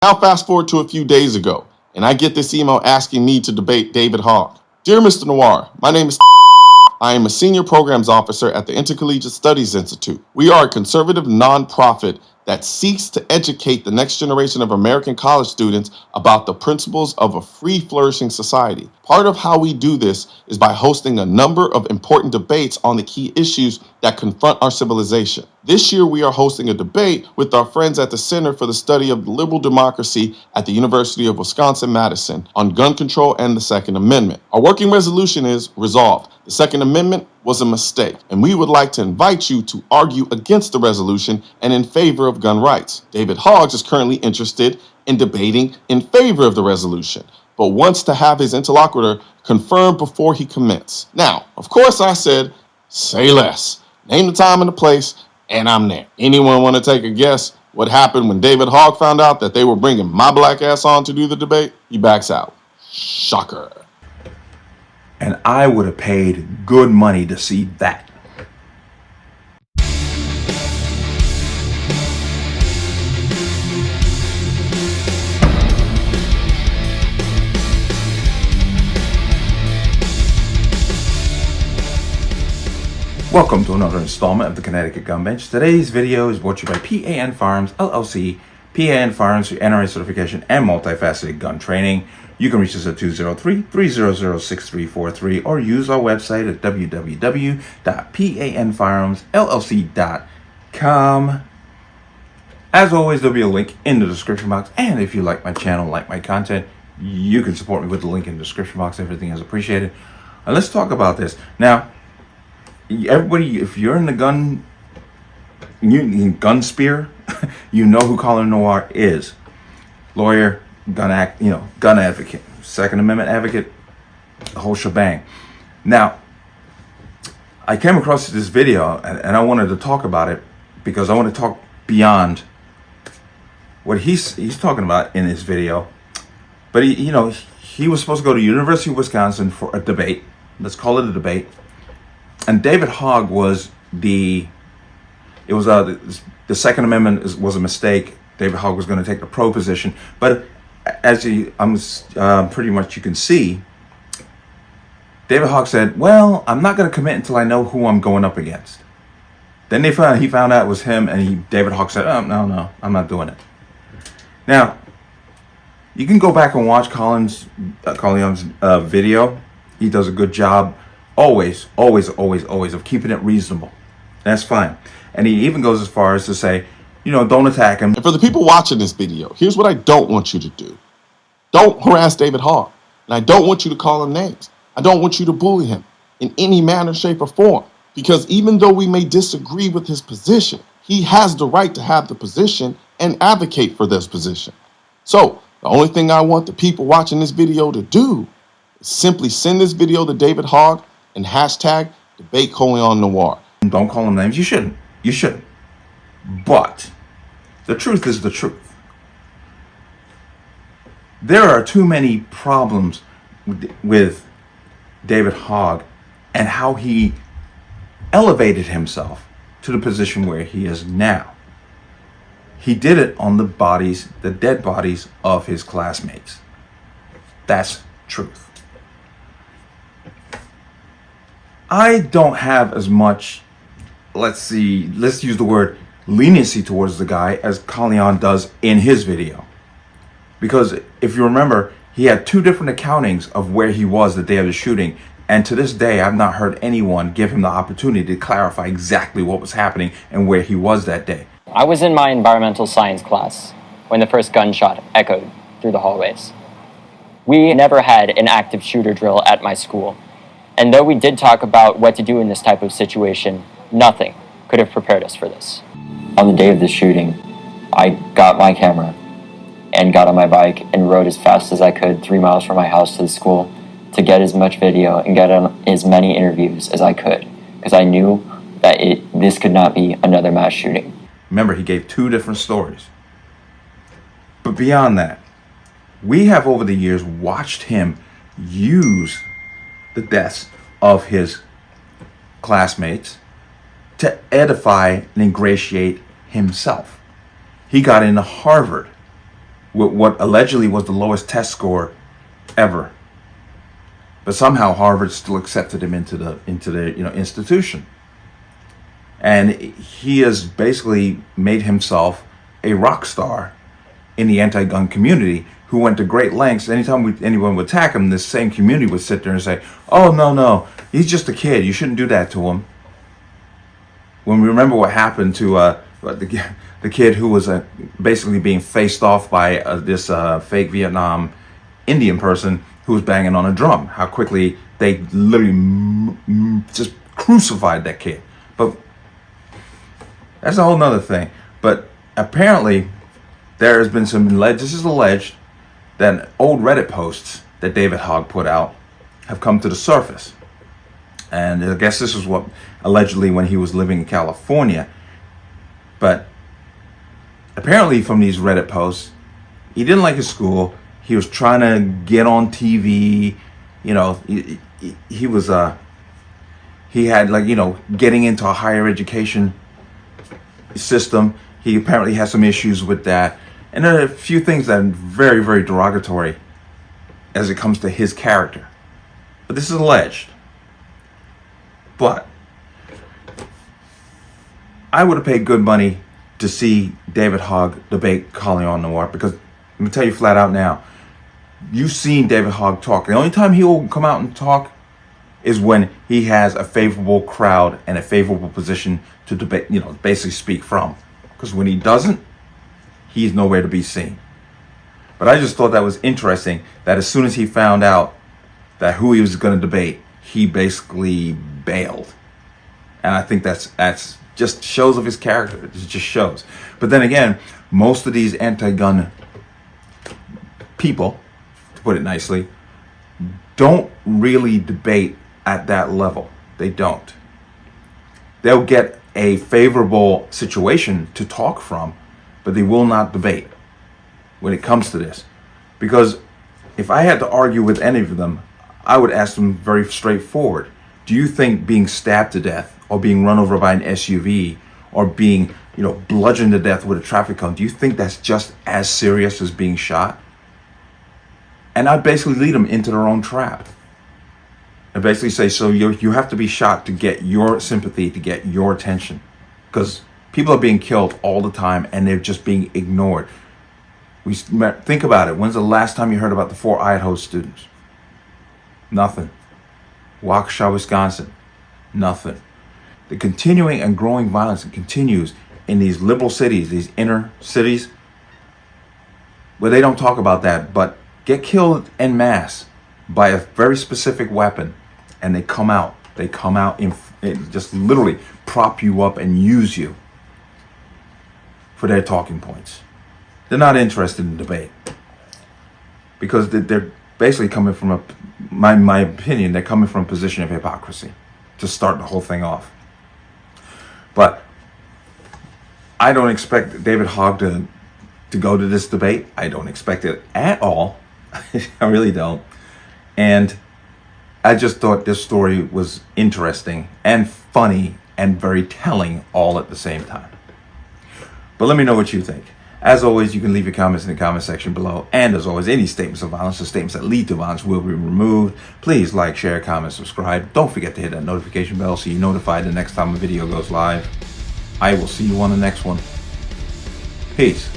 Now fast forward to a few days ago, and I get this email asking me to debate David Hogg. Dear Mr. Noir, my name is I am a senior programs officer at the Intercollegiate Studies Institute. We are a conservative nonprofit that seeks to educate the next generation of American college students about the principles of a free, flourishing society. Part of how we do this is by hosting a number of important debates on the key issues that confront our civilization. This year, we are hosting a debate with our friends at the Center for the Study of Liberal Democracy at the University of Wisconsin-Madison on gun control and the Second Amendment. Our working resolution is resolved. The Second Amendment was a mistake, and we would like to invite you to argue against the resolution and in favor of gun rights. David Hogg is currently interested in debating in favor of the resolution, but wants to have his interlocutor confirm before he commits. Now, of course, I said, say less. Name the time and the place, and I'm there. Anyone want to take a guess what happened when David Hogg found out that they were bringing my black ass on to do the debate? He backs out. Shocker. And I would have paid good money to see that. Welcome to another installment of the Connecticut Gun Bench. Today's video is brought to you by P.A.N. Firearms, LLC. P.A.N. Firearms for NRA certification and multifaceted gun training. You can reach us at 203-300-6343 or use our website at www.panfirearmsllc.com. As always, there'll be a link in the description box. And if you like my channel, like my content, you can support me with the link in the description box. Everything is appreciated. Let's talk about this. Now, everybody, if you're in the gun sphere, you know who Colion Noir is. Lawyer, gun advocate, Second Amendment advocate, the whole shebang. Now, I came across this video and I wanted to talk about it because I want to talk beyond what he's talking about in his video. But he was supposed to go to University of Wisconsin for a debate. Let's call it a debate. And David Hogg was the Second Amendment was a mistake. David Hogg was going to take the pro position, but as pretty much you can see, David Hogg said, "Well, I'm not going to commit until I know who I'm going up against." Then he found out it was him, and David Hogg said, "Oh no, I'm not doing it." Now, you can go back and watch Colion's video. He does a good job. Always of keeping it reasonable. That's fine. And he even goes as far as to say, don't attack him. And for the people watching this video, here's what I don't want you to do. Don't harass David Hogg. And I don't want you to call him names. I don't want you to bully him in any manner, shape, or form. Because even though we may disagree with his position, he has the right to have the position and advocate for this position. So the only thing I want the people watching this video to do is simply send this video to David Hogg and hashtag debate Colion Noir. Don't call them names. You shouldn't. But the truth is the truth. There are too many problems with David Hogg and how he elevated himself to the position where he is now. He did it on the dead bodies of his classmates. That's truth. I don't have as much, let's use the word leniency towards the guy as Colion does in his video. Because if you remember, he had two different accountings of where he was the day of the shooting. And to this day, I've not heard anyone give him the opportunity to clarify exactly what was happening and where he was that day. I was in my environmental science class when the first gunshot echoed through the hallways. We never had an active shooter drill at my school. And though we did talk about what to do in this type of situation, nothing could have prepared us for this. On the day of the shooting, I got my camera and got on my bike and rode as fast as I could 3 miles from my house to the school to get as much video and get on as many interviews as I could, because I knew that this could not be another mass shooting. Remember, he gave two different stories. But beyond that, we have over the years watched him use the deaths of his classmates to edify and ingratiate himself. He got into Harvard what allegedly was the lowest test score ever. But somehow Harvard still accepted him into the institution. And he has basically made himself a rock star in the anti-gun community, who went to great lengths. Anytime anyone would attack him, this same community would sit there and say, "Oh, no, he's just a kid. You shouldn't do that to him." When we remember what happened to the kid who was basically being faced off by this fake Vietnam Indian person who was banging on a drum, how quickly they literally just crucified that kid. But that's a whole nother thing. But apparently there has been this is alleged, that old Reddit posts that David Hogg put out have come to the surface. And I guess this is what allegedly when he was living in California. But apparently from these Reddit posts, he didn't like his school. He was trying to get on TV. He was he had getting into a higher education system. He apparently has some issues with that. And there are a few things that are very, very derogatory as it comes to his character. But this is alleged. But I would have paid good money to see David Hogg debate Colion Noir, because I'm going to tell you flat out now, you've seen David Hogg talk. The only time he will come out and talk is when he has a favorable crowd and a favorable position to debate, basically speak from. Because when he doesn't, he's nowhere to be seen. But I just thought that was interesting, that as soon as he found out that who he was going to debate, he basically bailed. And I think that's just shows of his character. It just shows. But then again, most of these anti-gun people, to put it nicely, don't really debate at that level. They don't. They'll get a favorable situation to talk from, but they will not debate when it comes to this. Because if I had to argue with any of them, I would ask them very straightforward. Do you think being stabbed to death, or being run over by an SUV, or being, bludgeoned to death with a traffic cone, do you think that's just as serious as being shot? And I'd basically lead them into their own trap. I basically say, so you have to be shot to get your sympathy, to get your attention. Because people are being killed all the time, and they're just being ignored. Think about it. When's the last time you heard about the 4 Idaho students? Nothing. Waukesha, Wisconsin. Nothing. The continuing and growing violence that continues in these liberal cities, these inner cities, where they don't talk about that, but get killed en masse by a very specific weapon, and they come out in just literally prop you up and use you for their talking points. They're not interested in debate, because they're basically coming from my opinion, they're coming from a position of hypocrisy to start the whole thing off. But I don't expect David Hogg to go to this debate. I don't expect it at all. I really don't. And I just thought this story was interesting and funny and very telling all at the same time. But let me know what you think. As always, you can leave your comments in the comment section below. And as always, any statements of violence or statements that lead to violence will be removed. Please like, share, comment, subscribe. Don't forget to hit that notification bell so you're notified the next time a video goes live. I will see you on the next one. Peace.